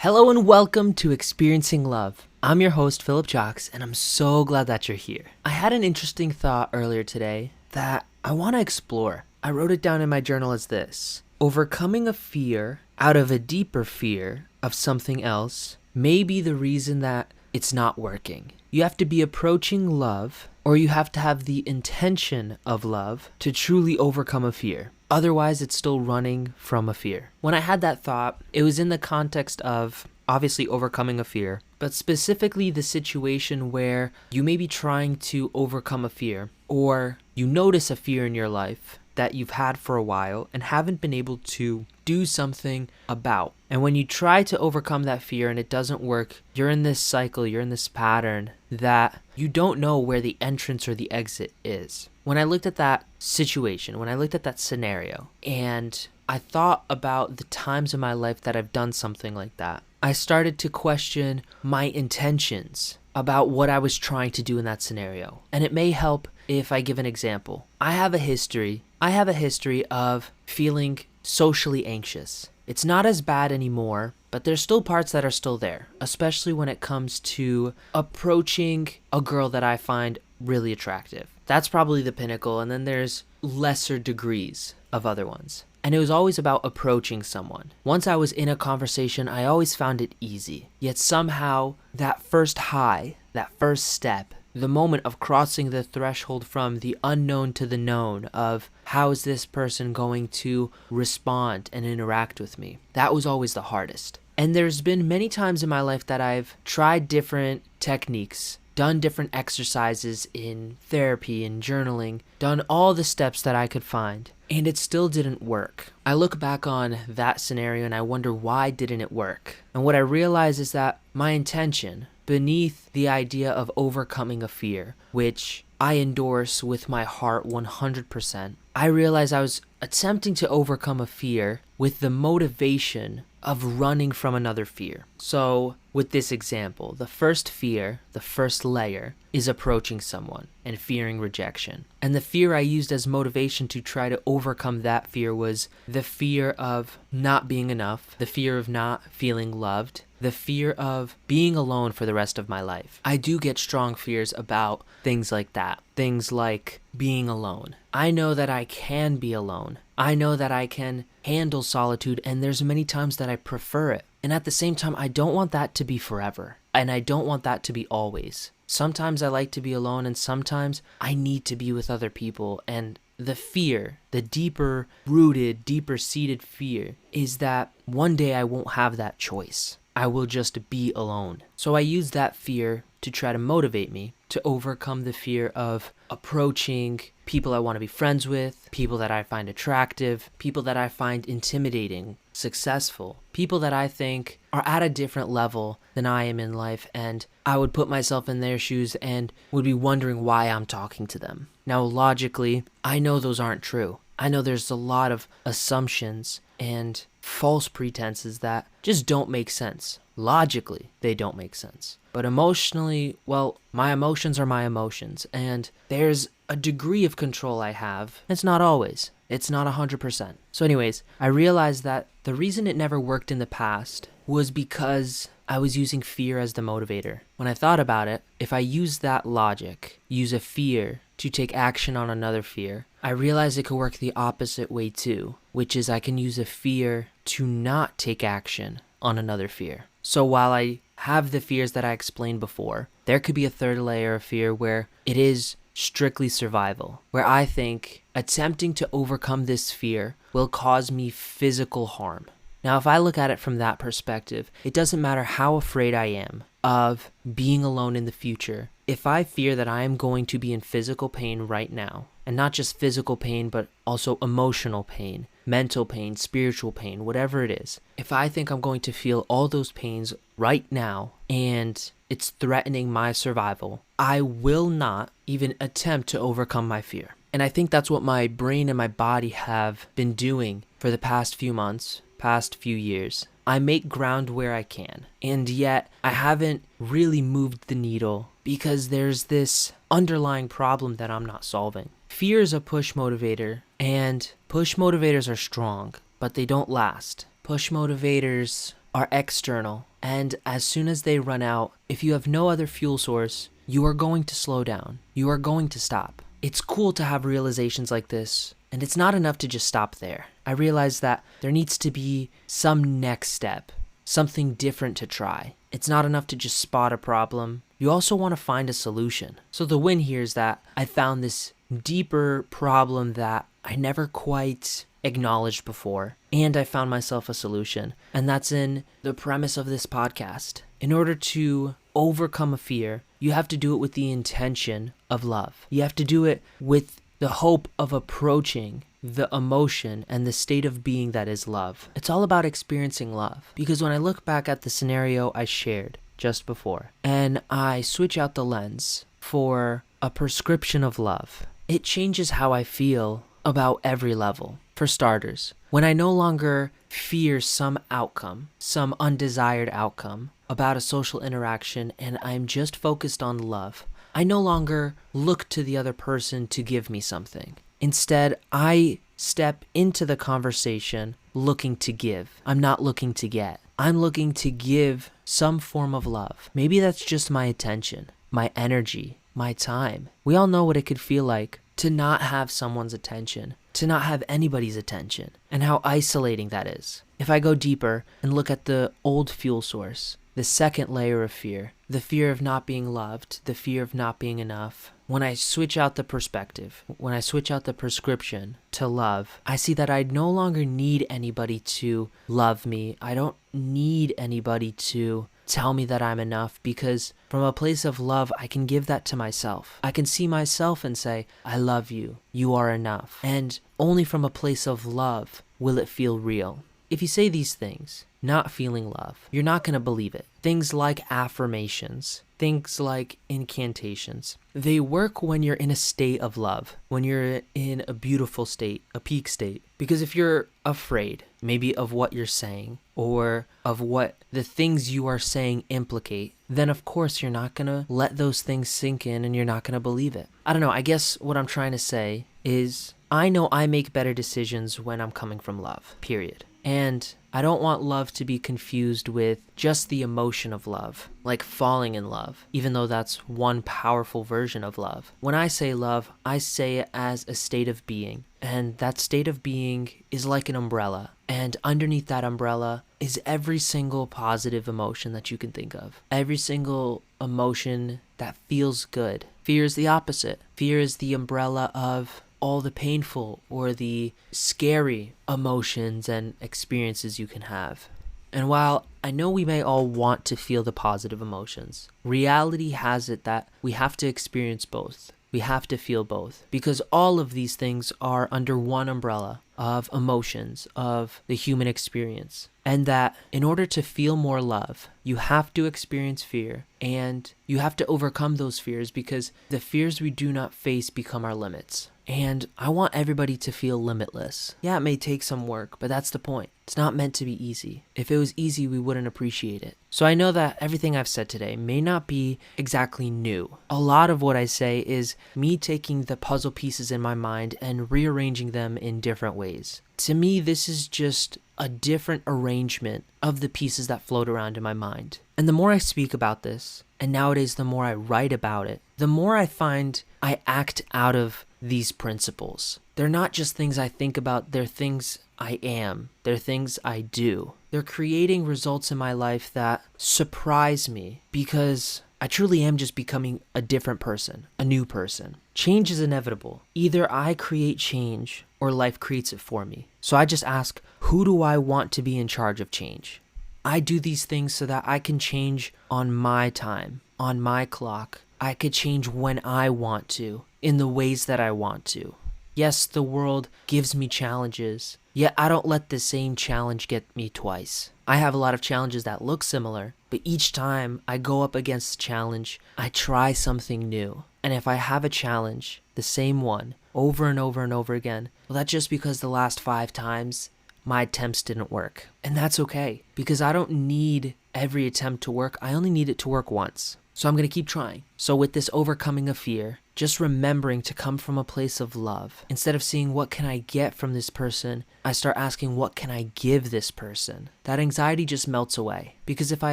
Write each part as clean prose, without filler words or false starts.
Hello and welcome to Experiencing Love. I'm your host, Philip Jocks, and I'm so glad that you're here. I had an interesting thought earlier today that I want to explore. I wrote it down in my journal as this: overcoming a fear out of a deeper fear of something else may be the reason that it's not working. You have to be approaching love, or you have to have the intention of love to truly overcome a fear. Otherwise, it's still running from a fear. When I had that thought, it was in the context of obviously overcoming a fear, but specifically the situation where you may be trying to overcome a fear, or you notice a fear in your life that you've had for a while and haven't been able to do something about. And when you try to overcome that fear and it doesn't work, you're in this cycle, you're in this pattern that you don't know where the entrance or the exit is. When I looked at that situation, when I looked at that scenario, and I thought about the times in my life that I've done something like that, I started to question my intentions about what I was trying to do in that scenario. And it may help if I give an example. I have a history of feeling socially anxious. It's not as bad anymore, but there's still parts that are still there, especially when it comes to approaching a girl that I find really attractive. That's probably the pinnacle, and then there's lesser degrees of other ones. And it was always about approaching someone. Once I was in a conversation, I always found it easy. Yet somehow, that first high, that first step, the moment of crossing the threshold from the unknown to the known of how is this person going to respond and interact with me, that was always the hardest. And there's been many times in my life that I've tried different techniques, done different exercises in therapy and journaling, done all the steps that I could find, and it still didn't work. I look back on that scenario and I wonder, why didn't it work? And what I realize is that my intention beneath the idea of overcoming a fear, which I endorse with my heart 100%, I realized I was attempting to overcome a fear with the motivation of running from another fear. So with this example, the first fear, the first layer, is approaching someone and fearing rejection. And the fear I used as motivation to try to overcome that fear was the fear of not being enough, the fear of not feeling loved, the fear of being alone for the rest of my life. I do get strong fears about things like that. Things like being alone. I know that I can be alone. I know that I can handle solitude, and there's many times that I prefer it. And at the same time, I don't want that to be forever. And I don't want that to be always. Sometimes I like to be alone, and sometimes I need to be with other people. And the fear, the deeper rooted, deeper seated fear, is that one day I won't have that choice. I will just be alone. So I use that fear to try to motivate me to overcome the fear of approaching people I want to be friends with, people that I find attractive, people that I find intimidating, successful, people that I think are at a different level than I am in life, and I would put myself in their shoes and would be wondering why I'm talking to them. Now, logically, I know those aren't true. I know there's a lot of assumptions and false pretenses that just don't make sense. Logically, they don't make sense. But emotionally, well, my emotions are my emotions, and there's a degree of control I have. It's not always. It's not 100%. So anyways, I realized that the reason it never worked in the past was because I was using fear as the motivator. When I thought about it, if I use that logic, use a fear to take action on another fear, I realized it could work the opposite way too, which is I can use a fear to not take action on another fear. So while I have the fears that I explained before, there could be a third layer of fear where it is strictly survival, where I think attempting to overcome this fear will cause me physical harm. Now, if I look at it from that perspective, it doesn't matter how afraid I am of being alone in the future. If I fear that I am going to be in physical pain right now, and not just physical pain, but also emotional pain, mental pain, spiritual pain, whatever it is, if I think I'm going to feel all those pains right now and it's threatening my survival, I will not even attempt to overcome my fear. And I think that's what my brain and my body have been doing for the past few months, past few years. I make ground where I can, and yet I haven't really moved the needle because there's this underlying problem that I'm not solving. Fear is a push motivator, and push motivators are strong, but they don't last. Push motivators are external, and as soon as they run out, if you have no other fuel source, you are going to slow down. You are going to stop. It's cool to have realizations like this, and it's not enough to just stop there. I realize that there needs to be some next step, something different to try. It's not enough to just spot a problem. You also want to find a solution. So the win here is that I found this deeper problem that I never quite acknowledged before, and I found myself a solution. And that's in the premise of this podcast. In order to overcome a fear, you have to do it with the intention of love. You have to do it with the hope of approaching the emotion and the state of being that is love. It's all about experiencing love. Because when I look back at the scenario I shared just before, and I switch out the lens for a prescription of love, it changes how I feel about every level. For starters, when I no longer fear some outcome, some undesired outcome about a social interaction, and I'm just focused on love, I no longer look to the other person to give me something. Instead, I step into the conversation looking to give. I'm not looking to get. I'm looking to give some form of love. Maybe that's just my attention, my energy, my time. We all know what it could feel like to not have someone's attention, to not have anybody's attention, and how isolating that is. If I go deeper and look at the old fuel source, the second layer of fear, the fear of not being loved, the fear of not being enough, when I switch out the perspective, when I switch out the prescription to love, I see that I no longer need anybody to love me. I don't need anybody to tell me that I'm enough, because from a place of love, I can give that to myself. I can see myself and say, I love you. You are enough. And only from a place of love will it feel real. If you say these things, not feeling love, you're not going to believe it. Things like affirmations, things like incantations, they work when you're in a state of love, when you're in a beautiful state, a peak state. Because if you're afraid, maybe of what you're saying, or of what the things you are saying implicate, then of course you're not going to let those things sink in, and you're not going to believe it. I don't know, I guess what I'm trying to say is I know I make better decisions when I'm coming from love, period. And I don't want love to be confused with just the emotion of love, like falling in love, even though that's one powerful version of love. When I say love, I say it as a state of being. And that state of being is like an umbrella. And underneath that umbrella is every single positive emotion that you can think of. Every single emotion that feels good. Fear is the opposite. Fear is the umbrella of all the painful or the scary emotions and experiences you can have. And while I know we may all want to feel the positive emotions, reality has it that we have to experience both. We have to feel both, because all of these things are under one umbrella of emotions, of the human experience. And that in order to feel more love, you have to experience fear, and you have to overcome those fears, because the fears we do not face become our limits. And I want everybody to feel limitless. Yeah, it may take some work, but that's the point. It's not meant to be easy. If it was easy, we wouldn't appreciate it. So I know that everything I've said today may not be exactly new. A lot of what I say is me taking the puzzle pieces in my mind and rearranging them in different ways. To me, this is just a different arrangement of the pieces that float around in my mind. And the more I speak about this, and nowadays the more I write about it, the more I find I act out of these principles. They're not just things I think about, they're things I am. They're things I do. They're creating results in my life that surprise me, because I truly am just becoming a different person, a new person. Change is inevitable. Either I create change or life creates it for me. So I just ask, who do I want to be in charge of change? I do these things so that I can change on my time, on my clock. I could change when I want to, in the ways that I want to. Yes, the world gives me challenges, yet I don't let the same challenge get me twice. I have a lot of challenges that look similar, but each time I go up against a challenge, I try something new. And if I have a challenge, the same one, over and over and over again, well, that's just because the last 5 times my attempts didn't work. And that's okay, because I don't need every attempt to work. I only need it to work once. So I'm going to keep trying. So with this overcoming of fear, just remembering to come from a place of love. Instead of seeing what can I get from this person, I start asking what can I give this person. That anxiety just melts away. Because if I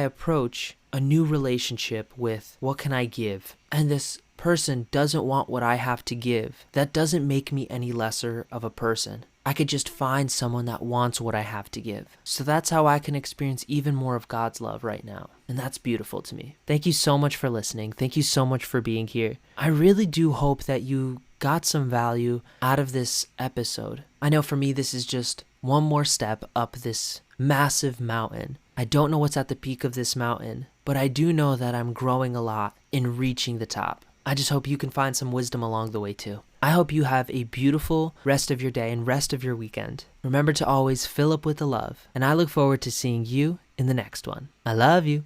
approach a new relationship with what can I give, and this person doesn't want what I have to give, that doesn't make me any lesser of a person. I could just find someone that wants what I have to give. So that's how I can experience even more of God's love right now. And that's beautiful to me. Thank you so much for listening. Thank you so much for being here. I really do hope that you got some value out of this episode. I know for me, this is just one more step up this massive mountain. I don't know what's at the peak of this mountain, but I do know that I'm growing a lot in reaching the top. I just hope you can find some wisdom along the way too. I hope you have a beautiful rest of your day and rest of your weekend. Remember to always fill up with the love, and I look forward to seeing you in the next one. I love you.